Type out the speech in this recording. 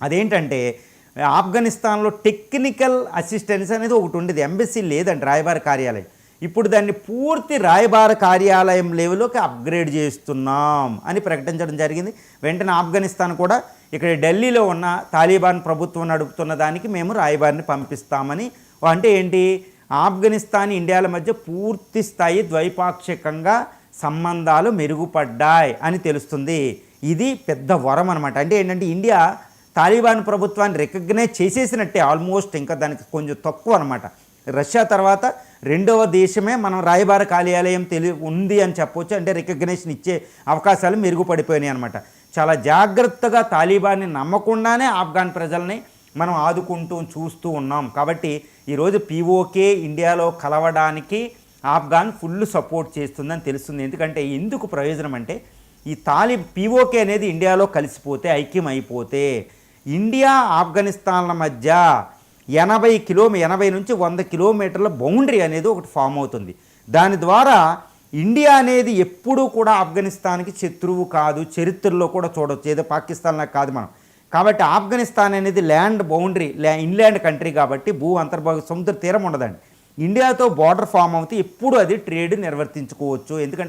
అదేంటంటే ఆఫ్ఘనిస్తాన్లో technical assistance అనేది ఒకటి ఉండేది, ఎంబసీ లేదండి, రాయబార కార్యాలయం. ఇప్పుడు దాన్ని పూర్తి రాయబార కార్యాలయం లెవెల్లోకి అప్గ్రేడ్ చేస్తున్నాం అని ప్రకటించడం జరిగింది. వెంటనే ఆఫ్ఘనిస్తాన్ కూడా ఇక్కడ ఢిల్లీలో ఉన్న తాలిబాన్ ప్రభుత్వం నడుపుతున్న దానికి మేము రాయబారిని పంపిస్తామని. అంటే ఏంటి, ఆఫ్ఘనిస్తాన్ ఇండియాల మధ్య పూర్తి స్థాయి ద్వైపాక్షికంగా సంబంధాలు మెరుగుపడ్డాయి అని తెలుస్తుంది. ఇది పెద్ద వరం అనమాట. అంటే ఏంటంటే ఇండియా తాలిబాన్ ప్రభుత్వాన్ని రికగ్నైజ్ చేసేసినట్టే ఆల్మోస్ట్, ఇంకా దానికి కొంచెం తక్కువ అనమాట. రష్యా తర్వాత రెండవ దేశమే మనం రాయబార కార్యాలయం ఉంది అని చెప్పవచ్చు. అంటే రికగ్నేషన్ ఇచ్చే అవకాశాలు మెరుగుపడిపోయినాయి అనమాట. చాలా జాగ్రత్తగా తాలిబాన్ని నమ్మకుండానే ఆఫ్ఘాన్ ప్రజల్ని మనం ఆదుకుంటూ చూస్తూ ఉన్నాం. కాబట్టి ఈరోజు పీఓకే ఇండియాలో కలవడానికి ఆఫ్ఘాన్ ఫుల్ సపోర్ట్ చేస్తుందని తెలుస్తుంది. ఎందుకంటే ఎందుకు ప్రయోజనం అంటే, ఈ పీఓకే అనేది ఇండియాలో కలిసిపోతే, ఐక్యం అయిపోతే ఇండియా ఆఫ్ఘనిస్తాన్ల మధ్య 80 నుంచి 100 కిలోమీటర్ల బౌండరీ అనేది ఒకటి ఫామ్ అవుతుంది. దాని ద్వారా ఇండియా అనేది ఎప్పుడూ కూడా ఆఫ్ఘనిస్తాన్కి శత్రువు కాదు, చరిత్రలో కూడా చూడవచ్చు, ఏదో పాకిస్తాన్లా కాదు మనం. కాబట్టి ఆఫ్ఘనిస్తాన్ అనేది ల్యాండ్ బౌండరీ, ఇన్లాండ్ కంట్రీ కాబట్టి అంతర్భాగ సముద్ర తీరం ఉండదండి. ఇండియాతో బార్డర్ ఫామ్ అవుతే ఎప్పుడు అది ట్రేడ్ నిర్వర్తించుకోవచ్చు. ఎందుకంటే